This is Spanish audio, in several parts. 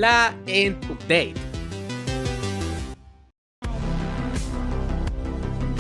la End Update.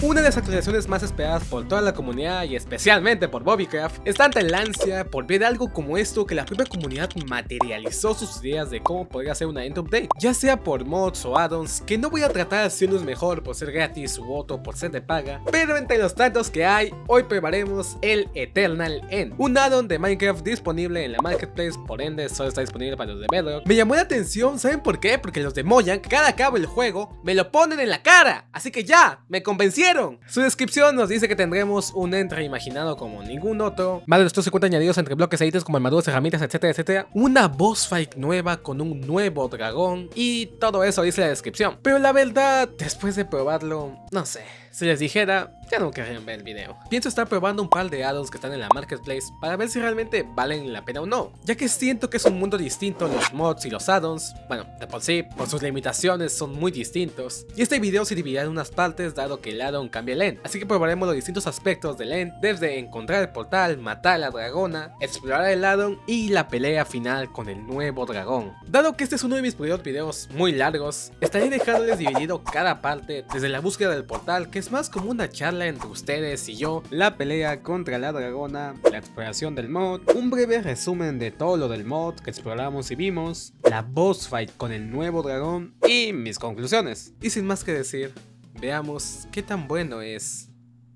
Una de las actualizaciones más esperadas por toda la comunidad y especialmente por Bobbycraft es tanta el ansia por ver algo como esto que la propia comunidad materializó sus ideas de cómo podría ser una End Update, ya sea por mods o addons, que no voy a tratar si uno es mejor por ser gratis u otro por ser de paga, pero entre los tantos que hay, hoy probaremos el Eternal End, un addon de Minecraft disponible en la Marketplace, por ende solo está disponible para los de Bedrock. Me llamó la atención, ¿saben por qué? Porque los de Mojang, cada acabo el juego, me lo ponen en la cara, así que ya, me convencieron. Su descripción nos dice que tendremos un end reimaginado como ningún otro, más de los 50 añadidos entre bloques e ítems como armaduras, herramientas, etcétera, etcétera, una boss fight nueva con un nuevo dragón y todo eso dice la descripción. Pero la verdad, después de probarlo, no sé, si les dijera, ya no querrían ver el video. Pienso estar probando un par de addons que están en la Marketplace para ver si realmente valen la pena o no, ya que siento que es un mundo distinto. Los mods y los addons, bueno, de por sí, por sus limitaciones son muy distintos, y este video se dividirá en unas partes dado que el addon cambia el end, así que probaremos los distintos aspectos del end, desde encontrar el portal, matar a la dragona, explorar el addon y la pelea final con el nuevo dragón. Dado que este es uno de mis primeros videos muy largos, estaré dejándoles dividido cada parte, desde la búsqueda del portal, que es más como una charla entre ustedes y yo, la pelea contra la dragona, la exploración del mod, un breve resumen de todo lo del mod que exploramos y vimos, la boss fight con el nuevo dragón y mis conclusiones. Y sin más que decir, veamos qué tan bueno es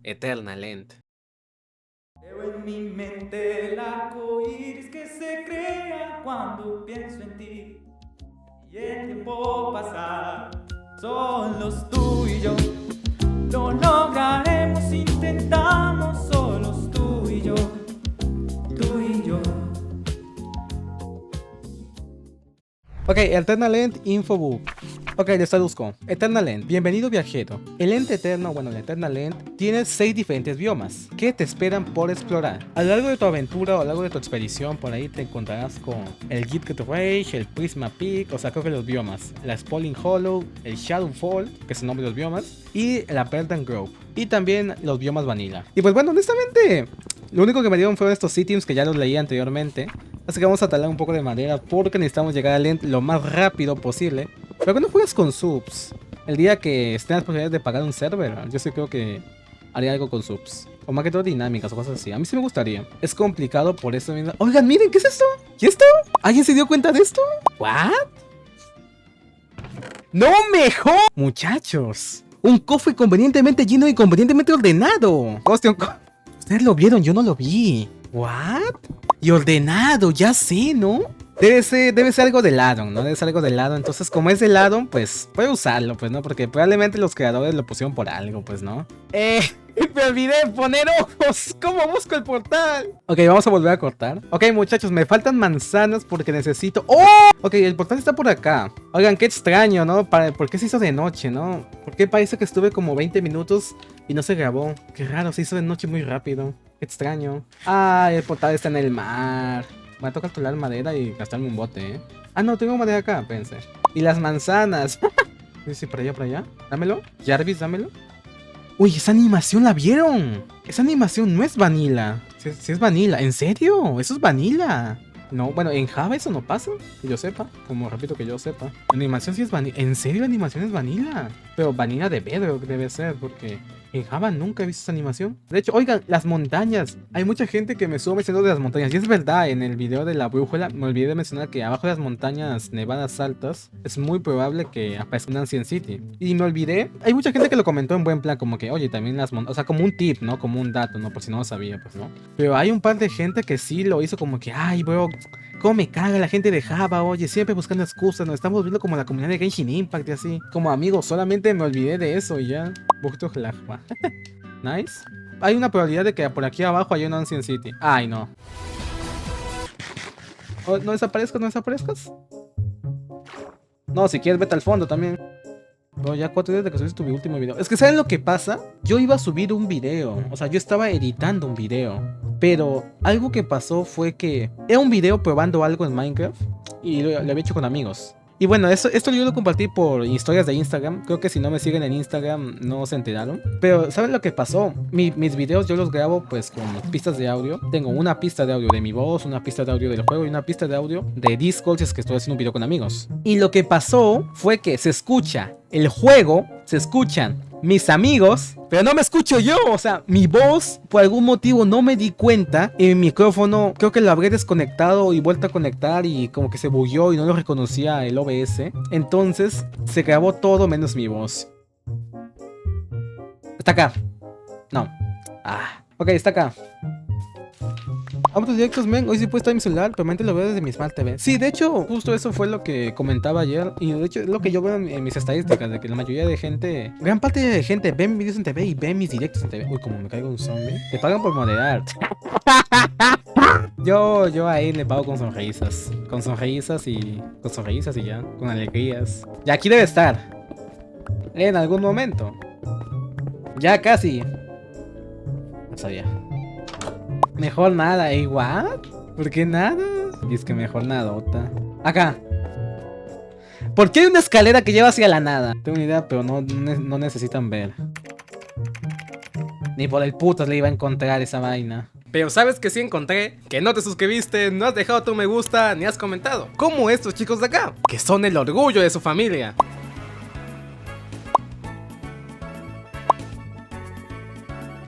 Eternal End. Veo en mi mente el arco iris que se crea cuando pienso en ti. Y el tiempo pasa, solos tú y yo. Lo lograremos, intentamos solos tú y yo. Tú y yo. Ok, Eternal End Infobook. Ok, les traduzco. Eternal End, bienvenido viajero. El End Eterno, bueno, el Eternal End, tiene 6 diferentes biomas que te esperan por explorar. A lo largo de tu aventura o a lo largo de tu expedición, por ahí te encontrarás con el Gitket Rage, el Prisma Peak, o sea, creo que los biomas, la Spalling Hollow, el Shadowfall, que es el nombre de los biomas, y la Verdant Grove, y también los biomas Vanilla. Y pues bueno, honestamente, lo único que me dieron fueron estos ítems que ya los leí anteriormente. Así que vamos a talar un poco de madera porque necesitamos llegar al end lo más rápido posible. Pero que no juegas con subs. El día que estén las posibilidades de pagar un server, yo sí creo que haría algo con subs. O más que todo dinámicas o cosas así. A mí sí me gustaría. Es complicado por eso mismo. Oigan, miren, ¿qué es esto? ¿Y esto? ¿Alguien se dio cuenta de esto? ¿What? ¡No mejor! Muchachos, un cofre convenientemente lleno y convenientemente ordenado. Hostia, ustedes lo vieron, yo no lo vi. ¿What? Y ordenado, ya sé, ¿no? Debe ser algo del addon, ¿no? Debe ser algo del addon. Entonces, como es del addon, pues puede usarlo, pues, ¿no? Porque probablemente los creadores lo pusieron por algo, pues, ¿no? Me olvidé de poner ojos. ¿Cómo busco el portal? Ok, vamos a volver a cortar. Ok, muchachos, me faltan manzanas porque necesito... ¡Oh! Ok, el portal está por acá. Oigan, qué extraño, ¿no? ¿Por qué se hizo de noche, no? ¿Por qué parece que estuve como 20 minutos y no se grabó? Qué raro, se hizo de noche muy rápido. Qué extraño. Ah, el portal está en el mar. Voy a tocar tolar madera y gastarme un bote, ¿eh? Ah, no, tengo madera acá, pensé. Y las manzanas. Sí, por allá. Dámelo. Jarvis, dámelo. Uy, esa animación la vieron. Esa animación no es vanilla. Sí es vanilla. ¿En serio? Eso es vanilla. No, bueno, en Java eso no pasa, que yo sepa. Como repito, que yo sepa. La animación sí es vanilla. ¿En serio la animación es vanilla? Pero vanilla de Bedrock debe ser, porque en Java nunca he visto esa animación. De hecho, oigan, las montañas. Hay mucha gente que me sube mencionando de las montañas. Y es verdad, en el video de la brújula me olvidé de mencionar que abajo de las montañas nevadas altas es muy probable que aparezca un Ancient City. Y me olvidé. Hay mucha gente que lo comentó en buen plan, como que, oye, también las montañas. O sea, como un tip, ¿no? Como un dato, ¿no? Por si no lo sabía, pues, ¿no? Pero hay un par de gente que sí lo hizo como que, ay, bro, cómo me caga la gente de Java, oye, siempre buscando excusas. Nos estamos viendo como la comunidad de Genshin Impact y así. Como amigos, solamente me olvidé de eso y ya. Nice. Hay una probabilidad de que por aquí abajo haya un Ancient City. Ay, no. Oh, no desaparezcas, no desaparezcas. No, si quieres vete al fondo también. Bro, ya 4 días de que subiste mi último video. Es que ¿saben lo que pasa? Yo iba a subir un video. O sea, yo estaba editando un video. Pero algo que pasó fue que era un video probando algo en Minecraft. Y lo había hecho con amigos. Y bueno, esto yo lo compartí por historias de Instagram. Creo que si no me siguen en Instagram no se enteraron. Pero ¿saben lo que pasó? Mis videos yo los grabo pues con pistas de audio. Tengo una pista de audio de mi voz, una pista de audio del juego y una pista de audio de Discord si es que estoy haciendo un video con amigos. Y lo que pasó fue que se escucha el juego, se escuchan mis amigos, pero no me escucho yo. O sea, mi voz, por algún motivo no me di cuenta. Y mi micrófono, creo que lo habré desconectado y vuelto a conectar y como que se bugueó y no lo reconocía el OBS. Entonces, se grabó todo menos mi voz. Está acá. No. Ok, está acá. Vamos directos, men. Hoy sí puedo estar en mi celular, pero realmente lo veo desde mi Smart TV. Sí, de hecho, justo eso fue lo que comentaba ayer. Y de hecho es lo que yo veo en mis estadísticas, de que la mayoría de gente, gran parte de gente ve mis videos en TV y ve mis directos en TV. Uy, como me caigo un zombie. Te pagan por moderar. Yo ahí le pago con sonrisas. Con sonrisas y ya. Con alegrías. Ya aquí debe estar. En algún momento. Ya casi. No sabía. Mejor nada, igual. ¿Por qué nada? Y es que mejor nadota. Acá. ¿Por qué hay una escalera que lleva hacia la nada? Tengo una idea, pero no necesitan ver. Ni por el puto le iba a encontrar esa vaina. Pero sabes que sí encontré, que no te suscribiste, no has dejado tu me gusta, ni has comentado. Como estos chicos de acá, que son el orgullo de su familia.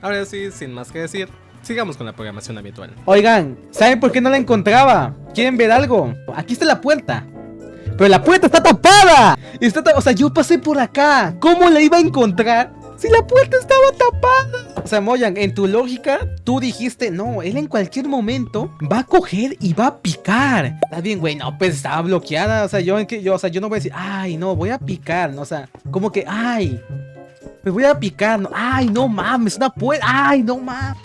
Ahora sí, sin más que decir, sigamos con la programación habitual. Oigan, ¿saben por qué no la encontraba? ¿Quieren ver algo? Aquí está la puerta. Pero la puerta está tapada. O sea, yo pasé por acá. ¿Cómo la iba a encontrar si la puerta estaba tapada? O sea, Mojang, en tu lógica, tú dijiste, no, él en cualquier momento va a coger y va a picar. Está bien, güey, no, pues estaba bloqueada. O sea, yo no voy a decir, ay, no, voy a picar. No, o sea, como que, ay, me voy a picar. No, ay, no mames, una puerta. Ay, no mames.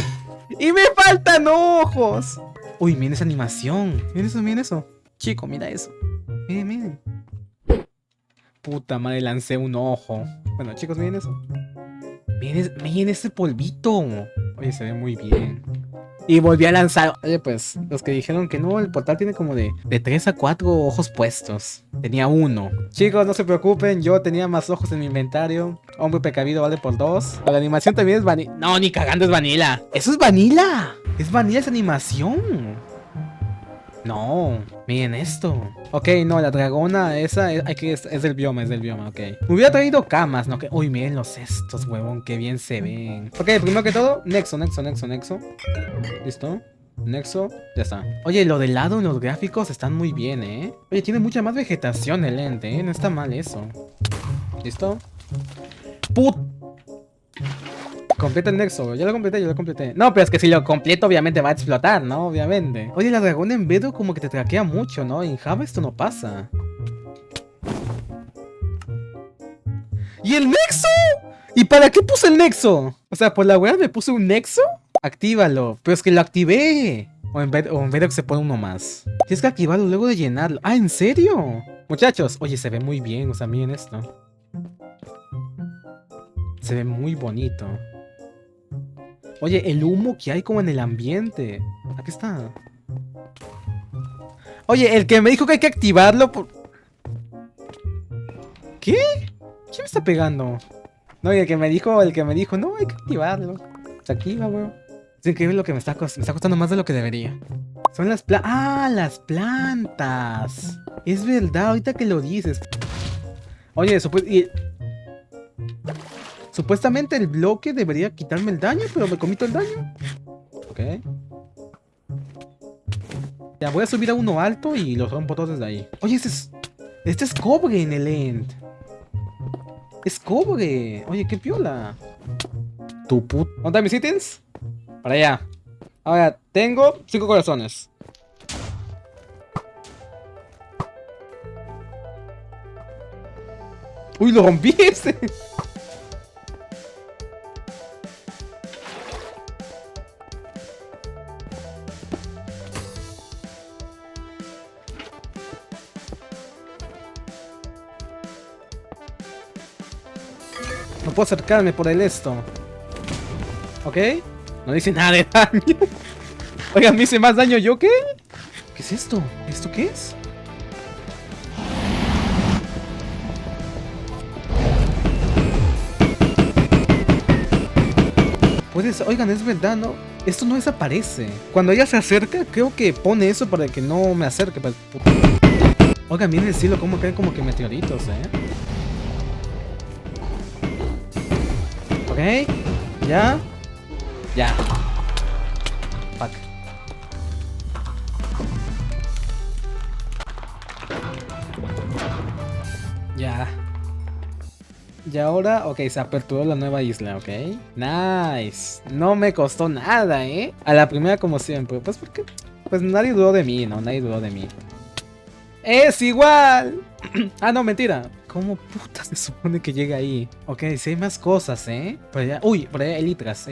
Y me faltan ojos. Uy, miren esa animación. Miren eso. Chico, mira eso. Miren. Puta madre, lancé un ojo. Bueno, chicos, miren eso. Miren ese polvito. Oye, se ve muy bien. Y volví a lanzar. Oye, pues, los que dijeron que no, el portal tiene como de 3 a 4 ojos puestos. Tenía 1. Chicos, no se preocupen, yo tenía más ojos en mi inventario. Hombre precavido vale por 2. La animación también es vanilla. No, ni cagando es vanilla. ¡Eso es vanilla! Es vanilla esa animación. No, miren esto. Ok, no, la dragona esa es del bioma, ok. Me hubiera traído camas, ¿no? Uy, miren los estos, huevón, qué bien se ven. Ok, primero que todo, Nexo. ¿Listo? Nexo, ya está. Oye, lo del lado en los gráficos están muy bien, ¿eh? Oye, tiene mucha más vegetación el ente, ¿eh? No está mal eso. ¿Listo? ¡Put! Completa el nexo, yo lo completé. No, pero es que si lo completo obviamente va a explotar, ¿no? Obviamente. Oye, la dragona en Bedrock como que te traquea mucho, ¿no? En Java esto no pasa. ¿Y el nexo? ¿Y para qué puse el nexo? O sea, por la wea me puse un nexo. Actívalo. Pero es que lo activé. O en Bedrock se pone uno más. Tienes que activarlo luego de llenarlo. Ah, ¿en serio? Muchachos, oye, se ve muy bien. O sea, miren esto. Se ve muy bonito. Oye, el humo que hay como en el ambiente. Aquí está. Oye, el que me dijo que hay que activarlo por... ¿Qué? ¿Quién me está pegando? No, y el que me dijo, no, hay que activarlo. Se activa, weón. Es increíble lo que me está costando más de lo que debería. Son las plantas. ¡Ah, las plantas! Es verdad, ahorita que lo dices. Oye, supuestamente el bloque debería quitarme el daño, pero me comí todo el daño. Ok. Ya, voy a subir a uno alto y los rompo todos desde ahí. Oye, este es cobre en el end. Es cobre. Oye, qué piola. Tu put... ¿Dónde están mis ítems? Para allá. Ahora, tengo 5 corazones. Uy, lo rompí ese. No puedo acercarme por el esto. ¿Ok? No dice nada de daño. Oigan, ¿me hice más daño yo qué? ¿Qué es esto? ¿Esto qué es? Oigan, es verdad, ¿no? Esto no desaparece. Cuando ella se acerca, creo que pone eso para que no me acerque. Oigan, miren el cielo, cómo caen como que meteoritos, Ok. Ya. Ya. Fuck. Ya. Y ahora, ok, se aperturó la nueva isla, ok. Nice. No me costó nada, A la primera como siempre. Pues porque, pues nadie dudó de mí, ¿no? Nadie dudó de mí. ¡Es igual! Ah, no, mentira. ¿Cómo puta se supone que llega ahí? Ok, si hay más cosas, Por allá, uy, por allá elitras.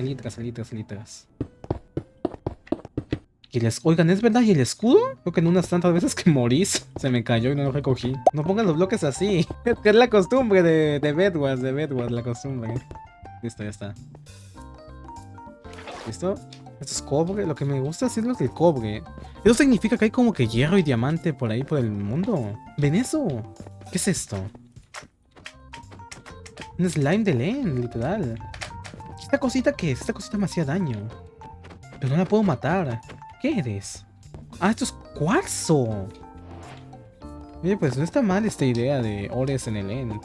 Oigan, ¿es verdad? ¿Y el escudo? Creo que en unas tantas veces que morís se me cayó y no lo recogí. No pongan los bloques así. Que es la costumbre de Bedwars, la costumbre. Listo, ya está. ¿Listo? Esto es cobre. Lo que me gusta es lo del cobre. Eso significa que hay como que hierro y diamante por ahí por el mundo. ¿Ven eso? ¿Qué es esto? Un slime de Len, literal. ¿Esta cosita qué es? Esta cosita me hacía daño. Pero no la puedo matar. ¿Qué eres? Ah, esto es cuarzo. Oye, pues no está mal esta idea de ores en el end.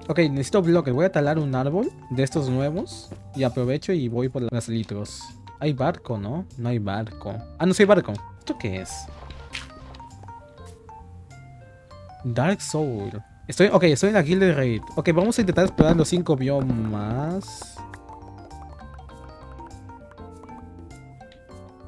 Ok, necesito bloques. Voy a talar un árbol de estos nuevos. Y aprovecho y voy por las litros. Hay barco, ¿no? No hay barco. Ah, no, sí hay barco. ¿Esto qué es? Dark Soul. Estoy en la Guild Raid. Ok, vamos a intentar explorar los 5 biomas.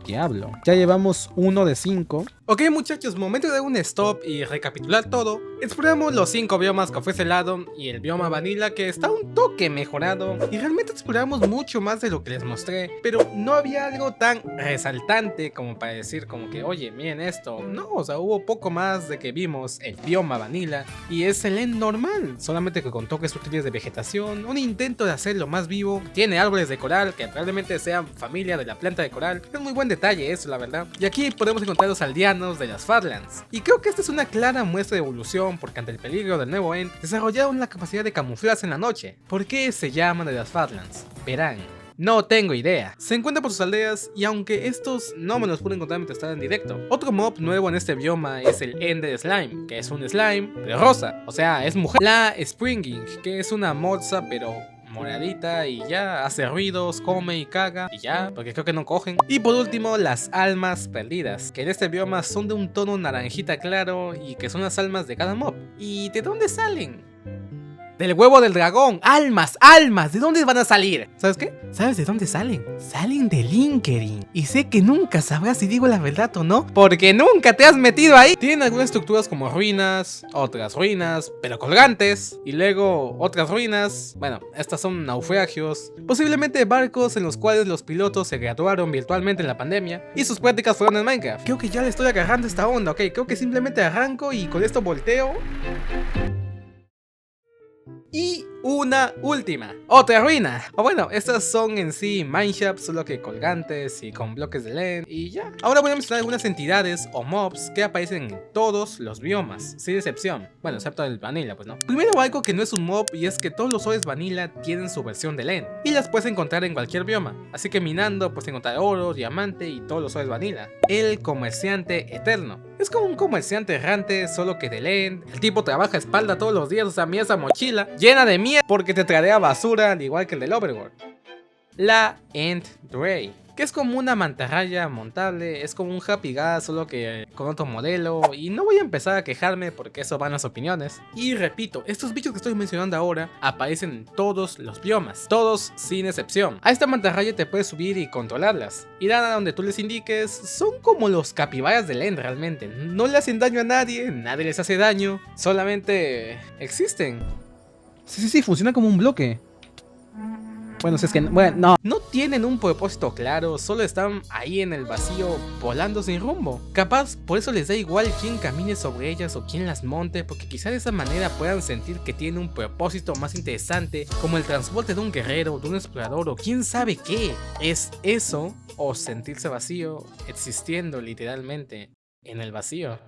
Diablo. Ya llevamos 1 de 5. Ok, muchachos, momento de dar un stop y recapitular todo. Exploramos los 5 biomas que ofrece el addon y el bioma vanilla, que está un toque mejorado, y realmente exploramos mucho más de lo que les mostré, pero no había algo tan resaltante como para decir como que, oye, miren esto. No, o sea, hubo poco más de que vimos el bioma vanilla y es el end normal, solamente que con toques sutiles de vegetación, un intento de hacerlo más vivo. Tiene árboles de coral que probablemente sean familia de la planta de coral. Es muy buen detalle eso, la verdad. Y aquí podemos encontrar los aldeanos de las Farlands. Y creo que esta es una clara muestra de evolución, porque ante el peligro del nuevo end, desarrollaron la capacidad de camuflarse en la noche. ¿Por qué se llaman de las Farlands? Verán. No tengo idea. Se encuentra por sus aldeas y aunque estos no me los pude encontrar mientras estaba en directo. Otro mob nuevo en este bioma es el Ender Slime, que es un slime de rosa, o sea, es mujer. La Springing, que es una morsa pero moradita y ya, hace ruidos, come y caga y ya, porque creo que no cogen. Y por último, las almas perdidas, que en este bioma son de un tono naranjita claro y que son las almas de cada mob. ¿Y de dónde salen? Del huevo del dragón. ¡Almas! ¡Almas! ¿De dónde van a salir? ¿Sabes qué? ¿Sabes de dónde salen? Salen de LinkedIn. Y sé que nunca sabrás si digo la verdad o no, porque nunca te has metido ahí. Tienen algunas estructuras como ruinas, otras ruinas, pero colgantes. Y luego otras ruinas. Bueno, estas son naufragios. Posiblemente barcos en los cuales los pilotos se graduaron virtualmente en la pandemia y sus prácticas fueron en Minecraft. Creo que ya le estoy agarrando esta onda, ok. Creo que simplemente arranco y con esto volteo. Y una última, otra ruina. O bueno, estas son en sí mineshaft, solo que colgantes y con bloques de LED y ya. Ahora voy a mencionar algunas entidades o mobs que aparecen en todos los biomas, sin excepción. Bueno, excepto el vanilla, pues no. Primero algo que no es un mob y es que todos los ores vanilla tienen su versión de LED y las puedes encontrar en cualquier bioma. Así que minando puedes encontrar oro, diamante y todos los ores vanilla. El comerciante eterno. Es como un comerciante errante, solo que de LED. El tipo trabaja a espalda todos los días, o sea, mira esa mochila llena de mierda porque te traerá basura al igual que el del Overworld. La End Ray, que es como una mantarraya montable, es como un Happy Gas, solo que con otro modelo, y no voy a empezar a quejarme porque eso van las opiniones. Y repito, estos bichos que estoy mencionando ahora aparecen en todos los biomas, todos sin excepción. A esta mantarraya te puedes subir y controlarlas, irán a donde tú les indiques. Son como los capibaras del End realmente, no le hacen daño a nadie, nadie les hace daño, solamente existen. Sí, funciona como un bloque. Bueno, si es que... Bueno, no tienen un propósito claro, solo están ahí en el vacío, volando sin rumbo. Capaz, por eso les da igual quién camine sobre ellas o quién las monte, porque quizá de esa manera puedan sentir que tienen un propósito más interesante, como el transporte de un guerrero, de un explorador o quién sabe qué. Es eso, o sentirse vacío, existiendo literalmente en el vacío.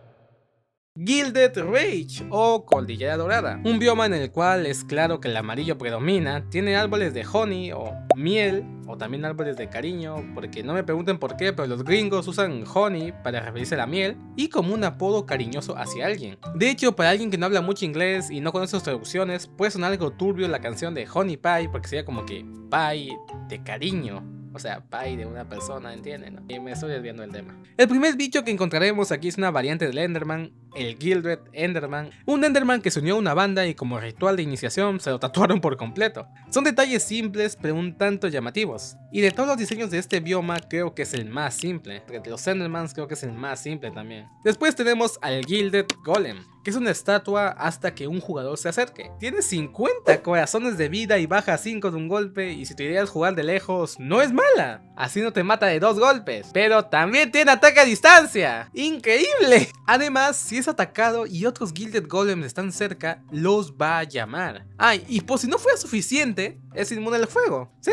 Gilded Rage o Cordillera Dorada, un bioma en el cual es claro que el amarillo predomina, tiene árboles de honey o miel o también árboles de cariño, porque no me pregunten por qué, pero los gringos usan honey para referirse a la miel y como un apodo cariñoso hacia alguien. De hecho, para alguien que no habla mucho inglés y no conoce sus traducciones, puede sonar algo turbio la canción de Honey Pie, porque sería como que pie de cariño. O sea, pie de una persona, ¿entienden? ¿No? Y me estoy desviando del tema. El primer bicho que encontraremos aquí es una variante del Enderman, el Gilded Enderman. Un Enderman que se unió a una banda y como ritual de iniciación se lo tatuaron por completo. Son detalles simples pero un tanto llamativos. Y de todos los diseños de este bioma creo que es el más simple. Entre los Endermans creo que es el más simple también. Después tenemos al Gilded Golem, que es una estatua hasta que un jugador se acerque. Tiene 50 corazones de vida y baja 5 de un golpe, y si tu idea es jugar de lejos, no es mala. Así no te mata de 2 golpes, pero también tiene ataque a distancia. ¡Increíble! Además, si es atacado y otros Gilded Golems están cerca, los va a llamar. Y por si no fuera suficiente, es inmune al fuego. Sí,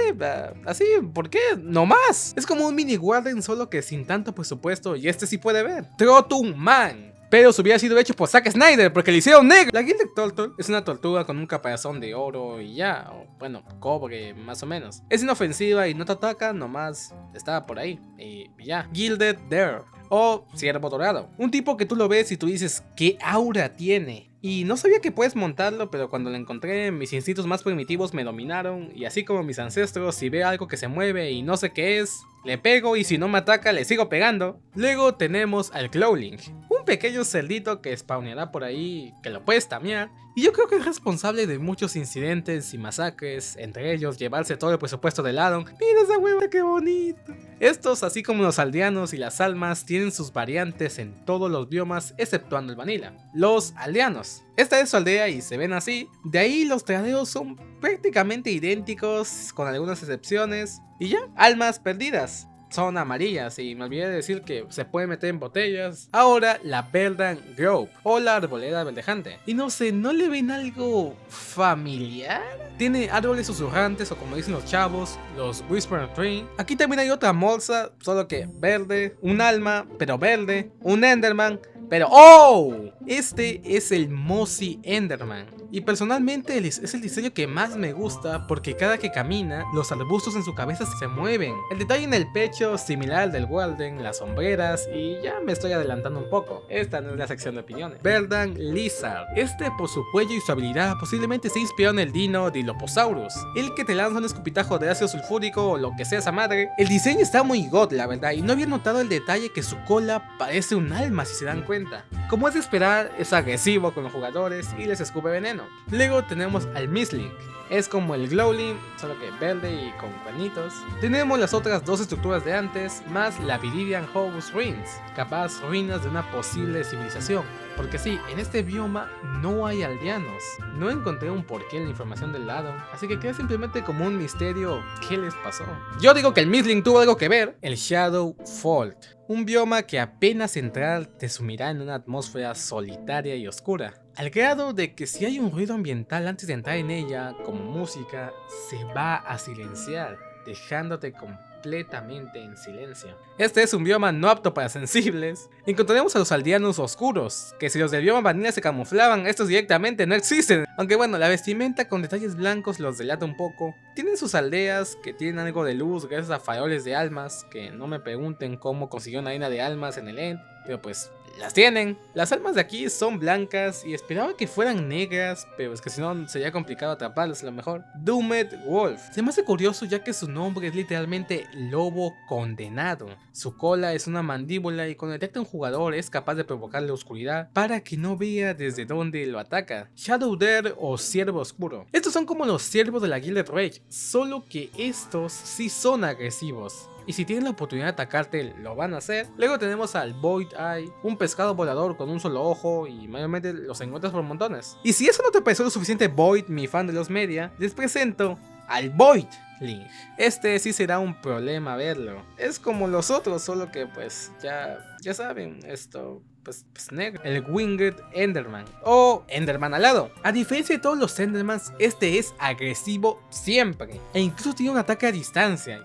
así, ¿por qué? No más. Es como un mini Warden, solo que sin tanto presupuesto, y este sí puede ver. Trotun Man. Pero se hubiera sido hecho por Zack Snyder porque le hicieron negro. La Gilded Turtle es una tortuga con un caparazón de oro y ya, o bueno, cobre más o menos. Es inofensiva y no te ataca, nomás está por ahí y ya. Gilded Dare o Ciervo Dorado. Un tipo que tú lo ves y tú dices, ¿qué aura tiene? Y no sabía que puedes montarlo, pero cuando lo encontré, mis instintos más primitivos me dominaron. Y así como mis ancestros, si veo algo que se mueve y no sé qué es, le pego y si no me ataca, le sigo pegando. Luego tenemos al Clawling, un pequeño cerdito que spawneará por ahí, que lo puedes tamear. Y yo creo que es responsable de muchos incidentes y masacres, entre ellos llevarse todo el presupuesto del addon. ¡Mira esa hueva, qué bonito! Estos, así como los aldeanos y las almas, tienen sus variantes en todos los biomas exceptuando el vanilla. Los aldeanos. Esta es su aldea y se ven así. De ahí los tradeos son prácticamente idénticos, con algunas excepciones. Y ya, almas perdidas. Son amarillas y me olvidé de decir que se puede meter en botellas. Ahora la Verdant Grove o la arboleda verdejante. Y no sé, ¿no le ven algo familiar? Tiene árboles susurrantes o como dicen los chavos, los Whisper Tree. Aquí también hay otra molsa, solo que verde. Un alma, pero verde. Un Enderman, pero ¡oh! Este es el Mossy Enderman. Y personalmente es el diseño que más me gusta porque cada que camina, los arbustos en su cabeza se mueven. El detalle en el pecho, similar al del Walden, las sombreras, y ya me estoy adelantando un poco. Esta no es la sección de opiniones. Verdant Lizard. Este, por su cuello y su habilidad, posiblemente se inspiró en el dino Dilophosaurus, el que te lanza un escupitajo de ácido sulfúrico o lo que sea esa madre. El diseño está muy god, la verdad, y no había notado el detalle que su cola parece un alma si se dan cuenta. Como es de esperar, es agresivo con los jugadores y les escupe veneno. Luego tenemos al Mistling. Es como el Glowling, solo que verde y con cuernitos. Tenemos las otras dos estructuras de antes, más la Viridian House Ruins, capaz ruinas de una posible civilización. Porque sí, en este bioma no hay aldeanos. No encontré un porqué en la información del lado, así que queda simplemente como un misterio. ¿Qué les pasó? Yo digo que el Mistling tuvo algo que ver. El Shadow Fault, un bioma que apenas entrar te sumirá en una atmósfera solitaria y oscura, al grado de que si hay un ruido ambiental antes de entrar en ella, como música, se va a silenciar, dejándote completamente en silencio. Este es un bioma no apto para sensibles. Encontraremos a los aldeanos oscuros, que si los del bioma vanilla se camuflaban, estos directamente no existen. Aunque bueno, la vestimenta con detalles blancos los delata un poco. Tienen sus aldeas que tienen algo de luz gracias a faroles de almas, que no me pregunten cómo consiguió una arena de almas en el end, pero pues las tienen. Las almas de aquí son blancas y esperaba que fueran negras, pero es que si no sería complicado atraparlas a lo mejor. Doomed Wolf. Se me hace curioso ya que su nombre es literalmente lobo condenado. Su cola es una mandíbula y cuando detecta a un jugador es capaz de provocarle oscuridad para que no vea desde dónde lo ataca. Shadow Dare o Ciervo Oscuro. Estos son como los ciervos de la Gilded Rage, solo que estos sí son agresivos. Y si tienen la oportunidad de atacarte, lo van a hacer. Luego tenemos al Void Eye, un pescado volador con un solo ojo y mayormente los encuentras por montones. Y si eso no te pareció lo suficiente Void, mi fan de los media, les presento al Voidling. Este sí será un problema verlo. Es como los otros, solo que pues ya saben, esto pues negro. El Winged Enderman o Enderman alado. A diferencia de todos los Endermans, este es agresivo siempre e incluso tiene un ataque a distancia.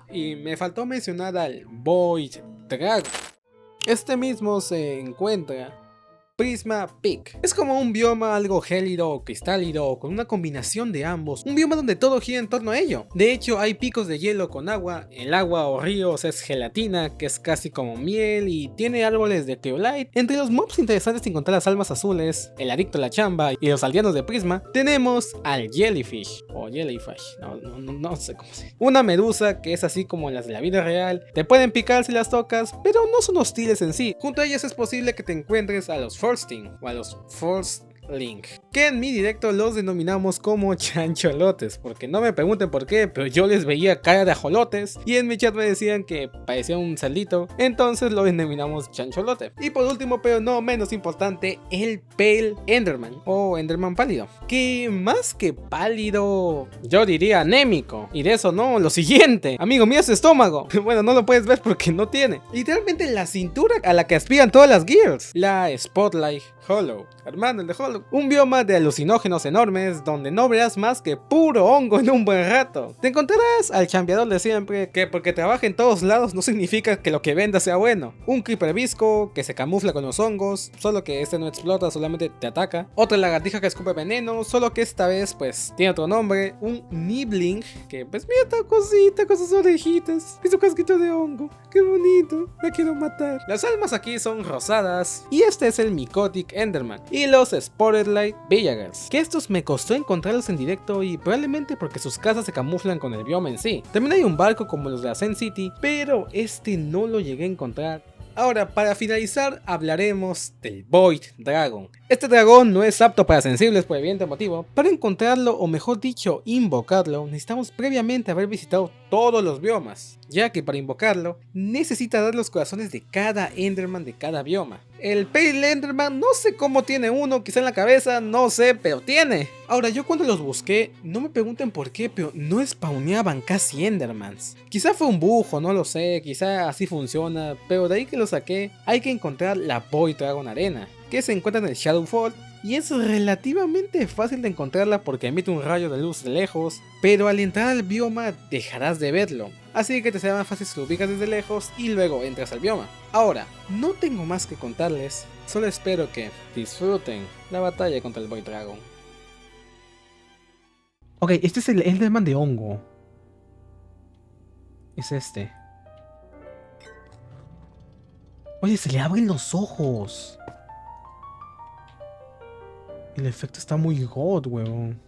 Y me faltó mencionar al Void Dragon. Este mismo se encuentra Prisma Peak. Es como un bioma algo gélido o cristálido, con una combinación de ambos, un bioma donde todo gira en torno a ello. De hecho, hay picos de hielo con agua, el agua o ríos es gelatina, que es casi como miel, y tiene árboles de Teolite. Entre los mobs interesantes sin contar las almas azules, el adicto a la chamba y los aldeanos de Prisma, tenemos al Jellyfish, o Jellyfish, no sé cómo se dice. Una medusa que es así como las de la vida real, te pueden picar si las tocas, pero no son hostiles en sí. Junto a ellas es posible que te encuentres a los Forsting o a los Forstlink, que en mi directo los denominamos como chancholotes, porque no me pregunten por qué, pero yo les veía cara de ajolotes y en mi chat me decían que parecía un cerdito, entonces lo denominamos chancholote. Y por último, pero no menos importante, el Pale Enderman o Enderman pálido, que más que pálido yo diría anémico, y de eso no, lo siguiente, amigo, mira su estómago. Bueno, no lo puedes ver porque no tiene literalmente la cintura a la que aspiran todas las gears, la Spotlight Hollow, hermano, el de Hollow. Un bioma de alucinógenos enormes donde no verás más que puro hongo en un buen rato. Te encontrarás al chambeador de siempre, que porque trabaja en todos lados no significa que lo que venda sea bueno. Un creeper visco que se camufla con los hongos, solo que este no explota, solamente te ataca. Otra lagartija que escupe veneno, solo que esta vez pues tiene otro nombre. Un Nibbling, que pues mira esta cosita con sus orejitas y su casquito de hongo. Qué bonito, la quiero matar. Las almas aquí son rosadas y este es el Mycotic Enderman y los Spotlight Villagers, que estos me costó encontrarlos en directo y probablemente porque sus casas se camuflan con el bioma en sí. También hay un barco como los de Ascent City, pero este no lo llegué a encontrar. Ahora, para finalizar, hablaremos del Void Dragon. Este dragón no es apto para sensibles por evidente motivo. Para encontrarlo, o mejor dicho, invocarlo, necesitamos previamente haber visitado todos los biomas, ya que para invocarlo, necesita dar los corazones de cada Enderman de cada bioma. El Pale Enderman no sé cómo tiene uno, quizá en la cabeza, no sé, pero tiene. Ahora, yo cuando los busqué, no me pregunten por qué, pero no spawneaban casi Endermans. Quizá fue un bujo, no lo sé, quizá así funciona, pero de ahí que lo saqué, hay que encontrar la Void Dragon Arena, que se encuentra en el Shadowfall, y es relativamente fácil de encontrarla porque emite un rayo de luz de lejos, pero al entrar al bioma dejarás de verlo, así que te será más fácil si lo ubicas desde lejos y luego entras al bioma. Ahora, no tengo más que contarles, solo espero que disfruten la batalla contra el Void Dragon. Ok, este es el Enderman de hongo. Es este. Oye, se le abren los ojos. El efecto está muy god, huevón.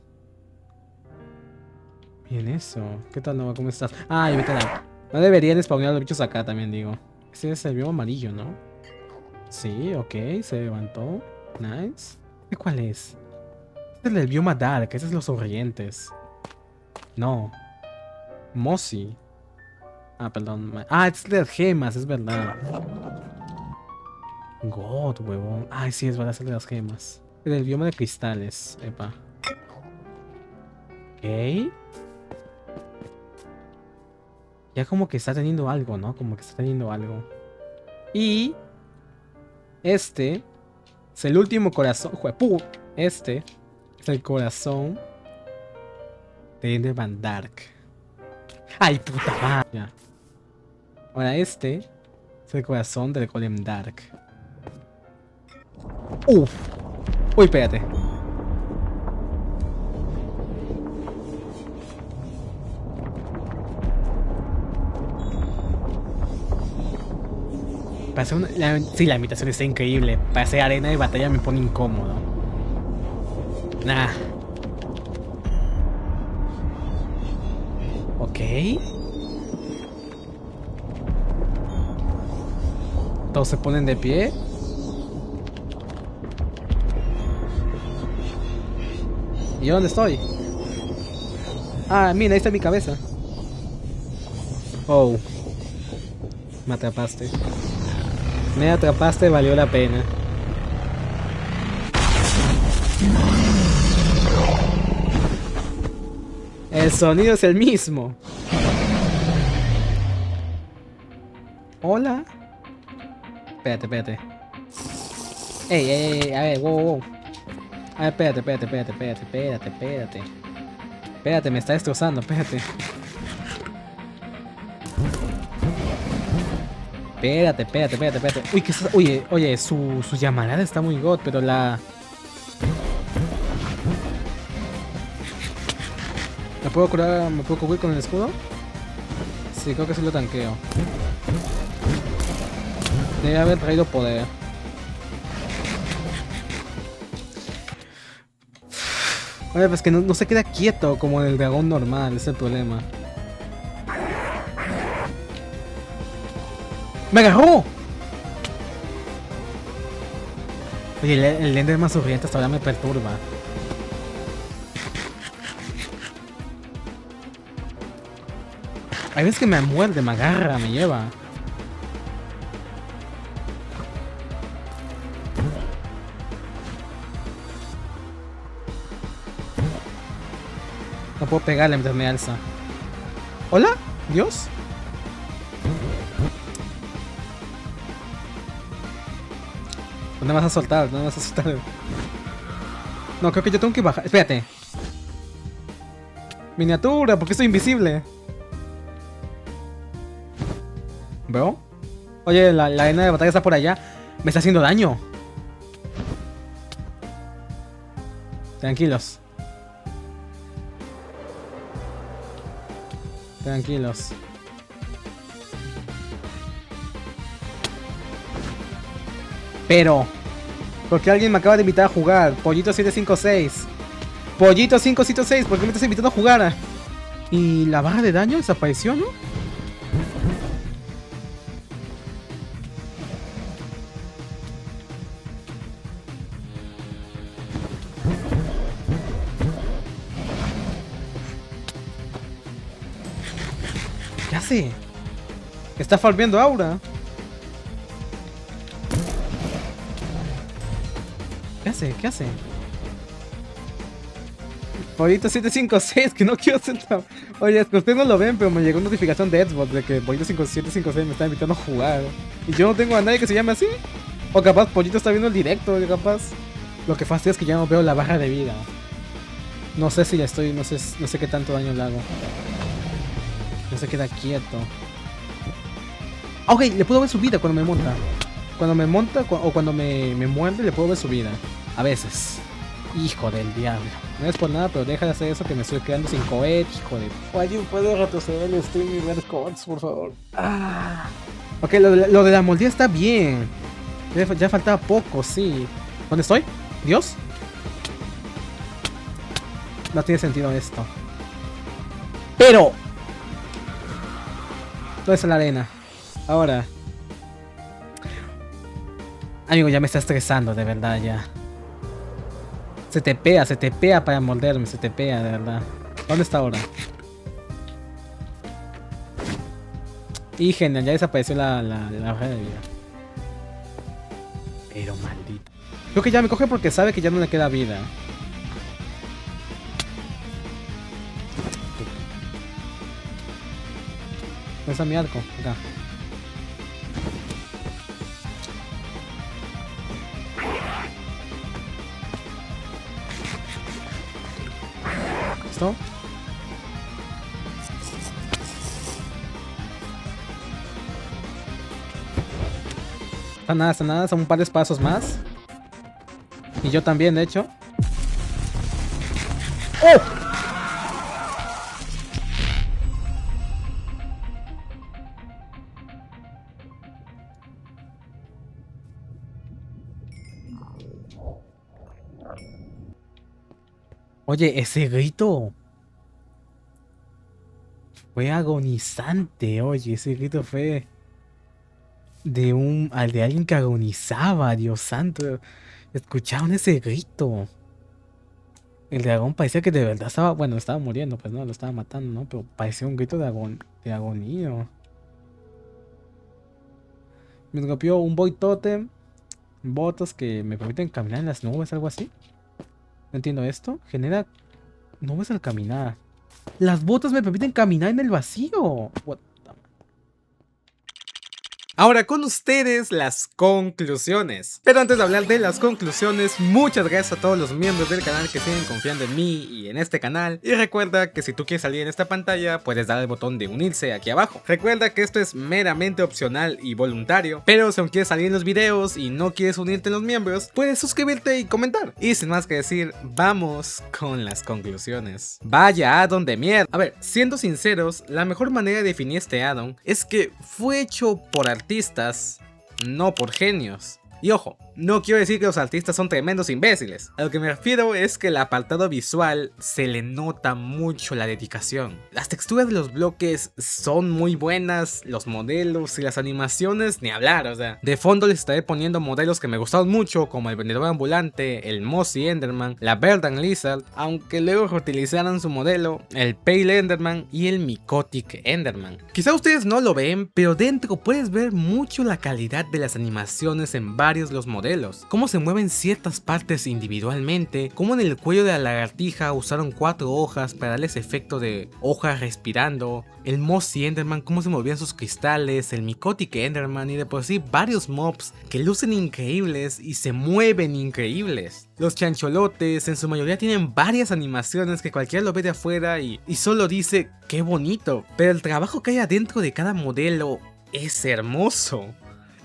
Bien eso. ¿Qué tal, Nova? ¿Cómo estás? Ah, y vete a la... No deberían spawnear los bichos acá también, digo. Ese es el bioma amarillo, ¿no? Sí, ok. Se levantó. Nice. ¿Cuál es? Este es el bioma Dark. Ese es los sonrientes. No. Mossy. Ah, perdón. Ah, este es de las gemas, es verdad. God, huevón. Ay, sí, es verdad, es el de las gemas. El bioma de cristales. Epa. Ok. Ya como que está teniendo algo, ¿no? Como que está teniendo algo. Y... este... es el último corazón. ¡Juepú! Este... es el corazón... de Enderman Dark. ¡Ay, puta madre! Ya. Ahora este... es el corazón del Golem Dark. ¡Uf! Uy, espérate. Sí, la imitación está increíble. Para hacer arena de batalla me pone incómodo. Nah. Ok. Todos se ponen de pie. ¿Y dónde estoy? Ah, mira, ahí está mi cabeza. Oh. Me atrapaste. Me atrapaste, valió la pena. El sonido es el mismo. Hola. Espérate. Ey, a ver, wow. A ver, espérate. Espérate, me está destrozando, espérate. Espérate. Uy, ¿qué es? Oye, su llamarada está muy god, pero la... ¿Me puedo curar? ¿Me puedo cubrir con el escudo? Sí, creo que sí lo tanqueo. Debe haber traído poder. Oye, pues que no se queda quieto como el dragón normal, ese es el problema. ¡Me agarró! Oye, el Enderman sonriente hasta ahora me perturba. Hay veces que me muerde, me agarra, me lleva. No puedo pegarle mientras me alza. ¿Hola? ¿Dios? ¿Dónde vas a soltar? ¿Dónde vas a soltar? No, creo que yo tengo que bajar. Espérate. Miniatura, ¿por qué estoy invisible? ¿Bro? Oye, la arena de batalla está por allá. Me está haciendo daño. Tranquilos. Tranquilos. Pero, ¿por qué alguien me acaba de invitar a jugar? Pollito 756. Pollito 556, ¿por qué me estás invitando a jugar? Y la barra de daño desapareció, ¿no? ¿Qué hace? Está farmeando aura. ¿Qué hace? ¿Qué hace? Pollito 756, que no quiero hacer nada. Oye, es que ustedes no lo ven, pero me llegó una notificación de Xbox de que Pollito 756 me está invitando a jugar. Y yo no tengo a nadie que se llame así. O capaz Pollito está viendo el directo, capaz. Lo que fastidia es que ya no veo la barra de vida. No sé si ya estoy, no sé qué tanto daño le hago. No se queda quieto. Ok, le puedo ver su vida cuando me monta. Cuando me monta o cuando me muerde, le puedo ver su vida. A veces. Hijo del diablo. No es por nada, pero deja de hacer eso que me estoy quedando sin cohet, hijo de... ¿Alguien puede retroceder el stream y ver cohets, por favor? Ah. Ok, lo de la moldía está bien. Ya faltaba poco, sí. ¿Dónde estoy? ¿Dios? No tiene sentido esto. Pero... ¿dónde está la arena? Ahora. Amigo, ya me está estresando, de verdad, ya. Se tepea para morderme, se tepea, de verdad. ¿Dónde está ahora? Y genial, ya desapareció la hoja de vida. Pero maldito. Creo que ya me coge porque sabe que ya no le queda vida. ¿Dónde está mi arco? Acá. ¿Listo? Está nada, son un par de pasos más. Y yo también, de hecho. ¡Oh! Oye, ese grito fue agonizante. Oye, ese grito fue de alguien que agonizaba. Dios santo, escucharon ese grito. El dragón parecía que de verdad estaba, bueno, estaba muriendo, pues no, lo estaba matando, ¿no? Pero parecía un grito de agonía. Me escopió un Void Totem, botas que me permiten caminar en las nubes, algo así. No entiendo esto. Genera nubes al caminar. Las botas me permiten caminar en el vacío. What the... Ahora con ustedes las conclusiones. Pero antes de hablar de las conclusiones, muchas gracias a todos los miembros del canal que siguen confiando en mí y en este canal. Y recuerda que si tú quieres salir en esta pantalla, puedes dar el botón de unirse aquí abajo. Recuerda que esto es meramente opcional y voluntario, pero si aún quieres salir en los videos y no quieres unirte en los miembros, puedes suscribirte y comentar. Y sin más que decir, vamos con las conclusiones. Vaya addon de mierda. A ver, siendo sinceros, la mejor manera de definir este addon es que fue hecho por artistas, no por genios. Y ojo, no quiero decir que los artistas son tremendos imbéciles. A lo que me refiero es que el apartado visual se le nota mucho la dedicación. Las texturas de los bloques son muy buenas, los modelos y las animaciones ni hablar, o sea. De fondo les estaré poniendo modelos que me gustaron mucho, como el vendedor ambulante, el Mossy Enderman, la Verdant Lizard, aunque luego reutilizaran su modelo, el Pale Enderman y el Mycotic Enderman. Quizá ustedes no lo ven, pero dentro puedes ver mucho la calidad de las animaciones en varios los modelos, cómo se mueven ciertas partes individualmente, como en el cuello de la lagartija usaron 4 hojas para darles efecto de hojas respirando, el Mossy Enderman cómo se movían sus cristales, el Mycotic Enderman y de por sí varios mobs que lucen increíbles y se mueven increíbles. Los chancholotes en su mayoría tienen varias animaciones que cualquiera lo ve de afuera y solo dice qué bonito, pero el trabajo que hay adentro de cada modelo es hermoso.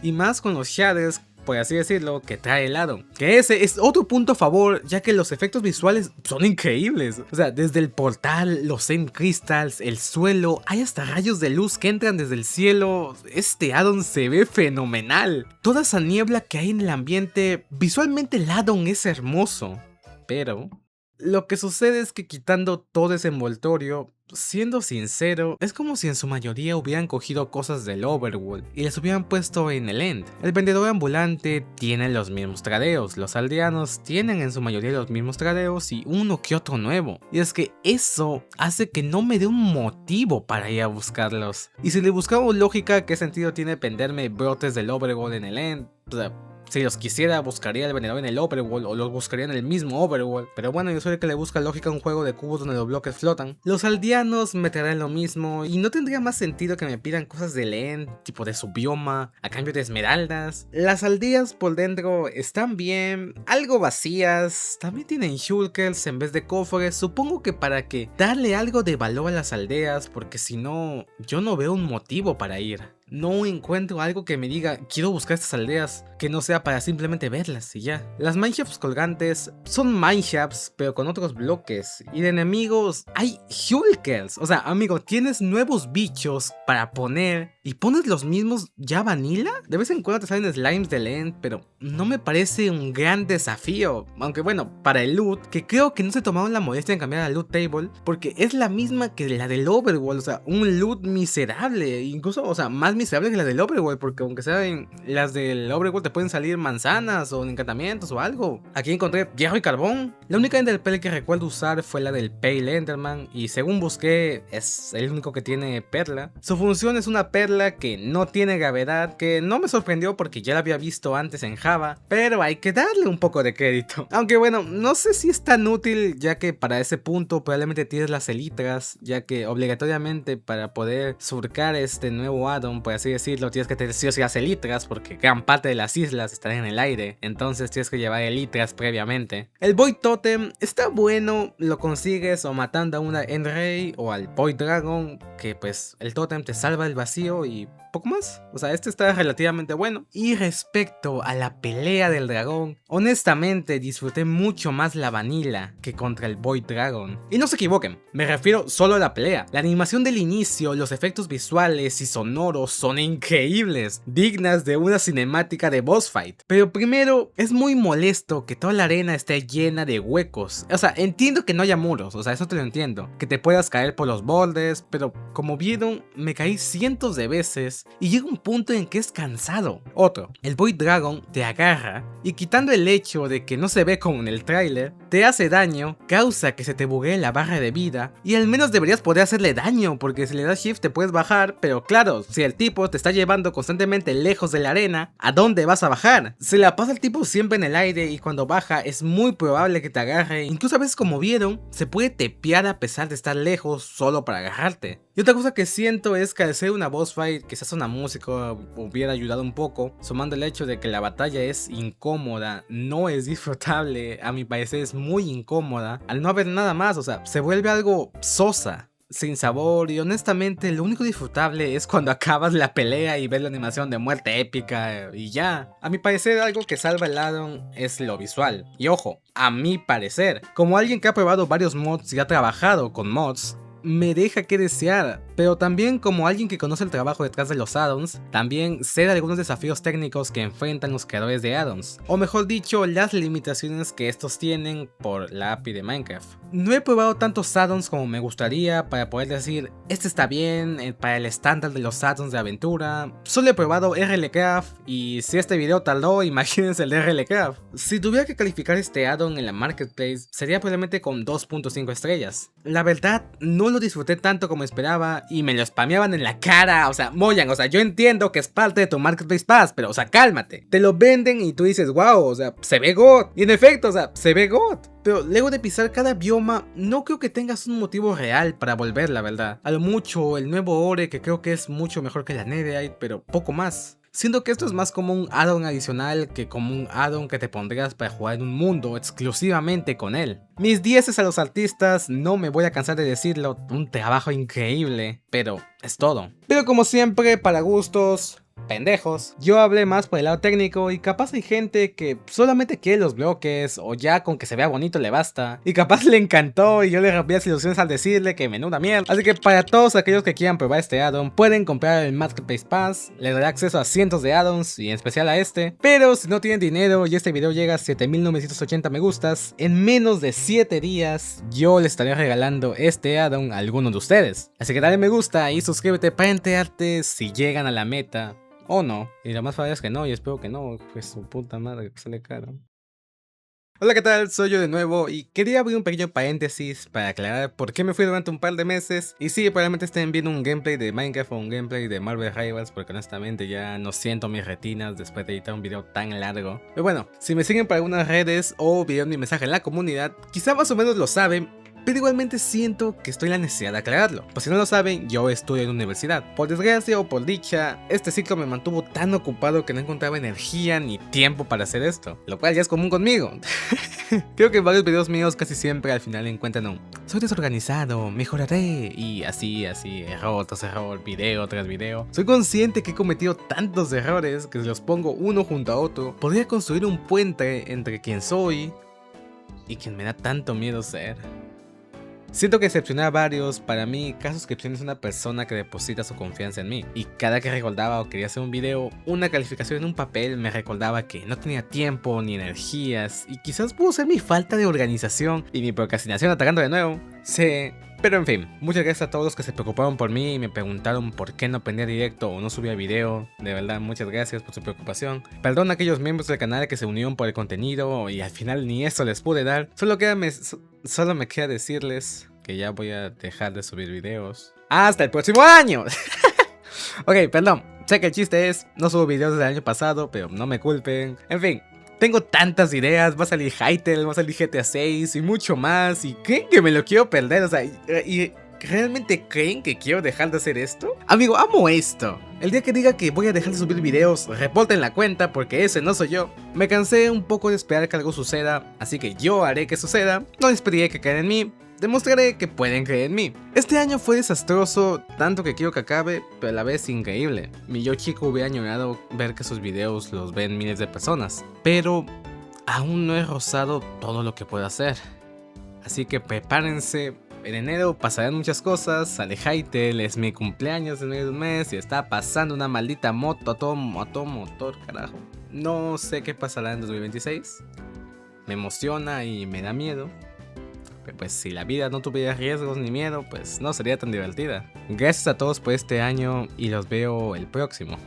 Y más con los shaders, por así decirlo, que trae el addon. Que ese es otro punto a favor, ya que los efectos visuales son increíbles. O sea, desde el portal, los End Crystals, el suelo, hay hasta rayos de luz que entran desde el cielo. Este addon se ve fenomenal. Toda esa niebla que hay en el ambiente, visualmente el addon es hermoso. Pero lo que sucede es que quitando todo ese envoltorio, siendo sincero, es como si en su mayoría hubieran cogido cosas del Overworld y les hubieran puesto en el End. El vendedor ambulante tiene los mismos tradeos, los aldeanos tienen en su mayoría los mismos tradeos y uno que otro nuevo. Y es que eso hace que no me dé un motivo para ir a buscarlos. Y si le buscamos lógica, ¿qué sentido tiene venderme brotes del Overworld en el End? O sea, si los quisiera, buscaría el vendedor en el Overworld o los buscaría en el mismo Overworld. Pero bueno, yo soy el que le busca lógica a un juego de cubos donde los bloques flotan. Los aldeanos me traerán lo mismo y no tendría más sentido que me pidan cosas del End, tipo de su bioma, a cambio de esmeraldas. Las aldeas por dentro están bien, algo vacías, también tienen shulkers en vez de cofres. Supongo que para que darle algo de valor a las aldeas, porque si no, yo no veo un motivo para ir. No encuentro algo que me diga, quiero buscar estas aldeas, que no sea para simplemente verlas y ya. Las mineshafts colgantes son mineshafts, pero con otros bloques. Y de enemigos hay shulkers. O sea, amigo, tienes nuevos bichos para poner y pones los mismos ya vanilla. De vez en cuando te salen slimes del End, pero no me parece un gran desafío. Aunque bueno, para el loot, que creo que no se tomaron la molestia en cambiar la loot table, porque es la misma que la del Overworld. O sea, un loot miserable, incluso, o sea, más miserable que la del Overworld, porque aunque sea en las del Overworld te pueden salir manzanas o encantamientos o algo. Aquí encontré hierro y carbón. La única Enderpearl que recuerdo usar fue la del Pale Enderman y según busqué es el único que tiene perla. Su función es una perla que no tiene gravedad, que no me sorprendió porque ya la había visto antes en Java, pero hay que darle un poco de crédito. Aunque bueno, no sé si es tan útil, ya que para ese punto probablemente tienes las elitras, ya que obligatoriamente para poder surcar este nuevo addon, por así decirlo, tienes que tener sí o sí las elitras, porque gran parte de las islas están en el aire, entonces tienes que llevar elitras previamente. El Void Totem está bueno, lo consigues o matando a una Endray o al Void Dragon, que pues el Totem te salva el vacío y poco más. O sea, este está relativamente bueno. Y respecto a la pelea del dragón, honestamente disfruté mucho más la vanilla que contra el Void Dragon. Y no se equivoquen, me refiero solo a la pelea. La animación del inicio, los efectos visuales y sonoros son increíbles, dignas de una cinemática de boss fight. Pero primero, es muy molesto que toda la arena esté llena de huecos. O sea, entiendo que no haya muros, o sea, eso te lo entiendo. Que te puedas caer por los bordes, pero como vieron, me caí cientos de veces y llega un punto en que es cansado. Otro, el Void Dragon te agarra y quitando el hecho de que no se ve como en el tráiler, te hace daño, causa que se te buguee la barra de vida y al menos deberías poder hacerle daño porque si le das shift te puedes bajar, pero claro, si el tipo te está llevando constantemente lejos de la arena, ¿a dónde vas a bajar? Se la pasa el tipo siempre en el aire y cuando baja es muy probable que te agarre, incluso a veces como vieron, se puede tepear a pesar de estar lejos solo para agarrarte. Y otra cosa que siento es que al ser una boss fight, quizás una música hubiera ayudado un poco, sumando el hecho de que la batalla es incómoda, no es disfrutable, a mi parecer es muy incómoda, al no haber nada más, o sea, se vuelve algo sosa, sin sabor, y honestamente lo único disfrutable es cuando acabas la pelea y ves la animación de muerte épica y ya. A mi parecer algo que salva el addon es lo visual, y ojo, a mi parecer, como alguien que ha probado varios mods y ha trabajado con mods, me deja que desear, pero también como alguien que conoce el trabajo detrás de los addons, también sé de algunos desafíos técnicos que enfrentan los creadores de addons, o mejor dicho, las limitaciones que estos tienen por la API de Minecraft. No he probado tantos addons como me gustaría para poder decir, este está bien para el estándar de los addons de aventura, solo he probado RLCraft y si este video tardó, imagínense el de RLCraft. Si tuviera que calificar este addon en la marketplace, sería probablemente con 2.5 estrellas. La verdad, no lo disfruté tanto como esperaba y me lo spameaban en la cara, o sea, Mojang, o sea, yo entiendo que es parte de tu Marketplace Pass, pero o sea, cálmate. Te lo venden y tú dices, wow, o sea, se ve God. Y en efecto, o sea, se ve God. Pero luego de pisar cada bioma, no creo que tengas un motivo real para volver, la verdad. A lo mucho, el nuevo Ore, que creo que es mucho mejor que la Netherite, pero poco más. Siento que esto es más como un addon adicional que como un addon que te pondrías para jugar en un mundo exclusivamente con él. Mis 10 a los artistas, no me voy a cansar de decirlo, un trabajo increíble, pero es todo. Pero como siempre, para gustos pendejos, yo hablé más por el lado técnico y capaz hay gente que solamente quiere los bloques o ya con que se vea bonito le basta y capaz le encantó y yo le rompí las ilusiones al decirle que menuda mierda. Así que para todos aquellos que quieran probar este addon pueden comprar el Marketplace Pass, les dará acceso a cientos de addons y en especial a este, pero si no tienen dinero y este video llega a 7980 me gustas, en menos de 7 días yo les estaré regalando este addon a alguno de ustedes. Así que dale me gusta y suscríbete para enterarte si llegan a la meta o no, y lo más probable es que no, y espero que no, pues su puta madre, que sale caro. Hola, ¿qué tal? Soy yo de nuevo y quería abrir un pequeño paréntesis para aclarar por qué me fui durante un par de meses. Y sí, probablemente estén viendo un gameplay de Minecraft o un gameplay de Marvel Rivals, porque honestamente ya no siento mis retinas después de editar un video tan largo. Pero bueno, si me siguen por algunas redes o vieron mi mensaje en la comunidad, quizá más o menos lo saben, pero igualmente siento que estoy en la necesidad de aclararlo. Por si no lo saben, yo estudio en la universidad. Por desgracia o por dicha, este ciclo me mantuvo tan ocupado que no encontraba energía ni tiempo para hacer esto, lo cual ya es común conmigo. Creo que en varios videos míos casi siempre al final encuentran un soy desorganizado, mejoraré, y así, error tras error, video tras video. Soy consciente que he cometido tantos errores que si los pongo uno junto a otro, podría construir un puente entre quien soy y quien me da tanto miedo ser. Siento que excepcioné a varios, para mí cada suscripción es una persona que deposita su confianza en mí, y cada que recordaba o quería hacer un video, una calificación en un papel me recordaba que no tenía tiempo ni energías, y quizás pudo ser mi falta de organización y mi procrastinación atacando de nuevo, sí. Pero en fin, muchas gracias a todos los que se preocuparon por mí y me preguntaron por qué no prendía directo o no subía video. De verdad, muchas gracias por su preocupación. Perdón a aquellos miembros del canal que se unieron por el contenido y al final ni eso les pude dar. Solo me queda decirles que ya voy a dejar de subir videos. ¡Hasta el próximo año! Ok, perdón. Sé que el chiste es, no subo videos desde el año pasado, pero no me culpen. En fin. Tengo tantas ideas, va a salir Hytale, va a salir GTA 6 y mucho más. ¿Y creen que me lo quiero perder? O sea, ¿y realmente creen que quiero dejar de hacer esto? Amigo, amo esto. El día que diga que voy a dejar de subir videos, reporten la cuenta porque ese no soy yo. Me cansé un poco de esperar que algo suceda, así que yo haré que suceda. No les pediré que crean en mí. Demostraré que pueden creer en mí. Este año fue desastroso, tanto que quiero que acabe, pero a la vez increíble. Mi yo chico hubiera añorado ver que sus videos los ven miles de personas, pero aún no he rozado todo lo que puedo hacer. Así que prepárense, en enero pasarán muchas cosas, sale Hytale, es mi cumpleaños en medio de un mes y está pasando una maldita moto a todo motor, carajo. No sé qué pasará en 2026, me emociona y me da miedo. Pero pues si la vida no tuviera riesgos ni miedo, pues no sería tan divertida. Gracias a todos por este año y los veo el próximo.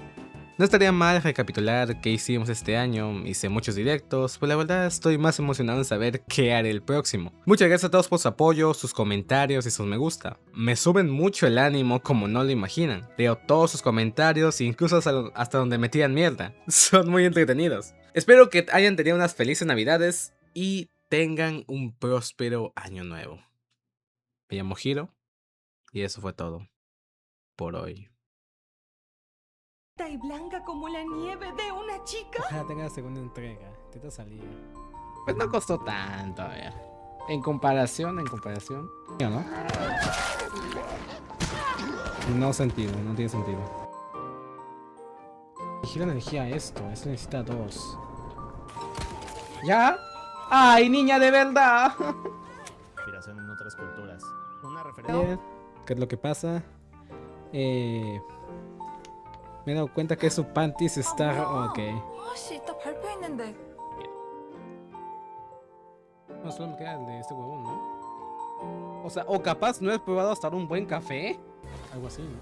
No estaría mal recapitular qué hicimos este año, hice muchos directos, pues la verdad estoy más emocionado en saber qué haré el próximo. Muchas gracias a todos por su apoyo, sus comentarios y sus me gusta. Me suben mucho el ánimo como no lo imaginan. Leo todos sus comentarios, incluso hasta donde me tiran mierda. Son muy entretenidos. Espero que hayan tenido unas felices navidades y tengan un próspero año nuevo. Me llamo Hiro y eso fue todo. por hoy. Y blanca como la nieve de una chica. Ojalá tenga la segunda entrega. Intenta salir. Pues no costó tanto, a ver. En comparación. ¿Sí o no? No sentido, no tiene sentido. Gira energía a esto necesita 2. ¿Ya? ¡Ay, niña de verdad! Inspiración en otras culturas. Una referencia. ¿Qué es lo que pasa? Me he dado cuenta que su panties está... Ok. 아씨, 이따 발표했는데. No, solo me queda el de este huevón, ¿no? O sea, o capaz no he probado hasta un buen café. Algo así, ¿no?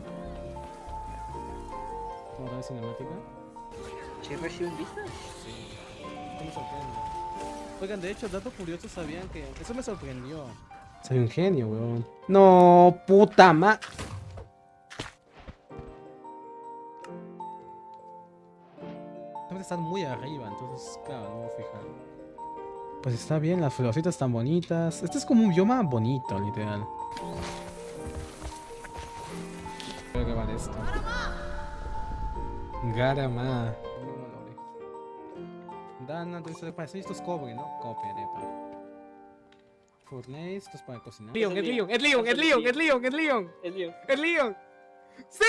¿Cómo la cinemática? ¿Sí reciben vistas? ¿Cómo me sorprende? Oigan, de hecho, dato curioso, ¿sabían que...? Eso me sorprendió. Soy un genio, huevón. No, puta ma... Están muy arriba, entonces, claro, no me voy a fijar. Pues está bien, las florcitas están bonitas. Este es como un bioma bonito, literal. Voy a grabar esto. Garama. Dana, entonces para esto es cobre, ¿no? Cobre, depa. Furnace, esto es para cocinar. Leon, es Leon, es Leon, es Leon, es Leon, es Leon. Es Leon. ¡Es Leon! ¡Sí!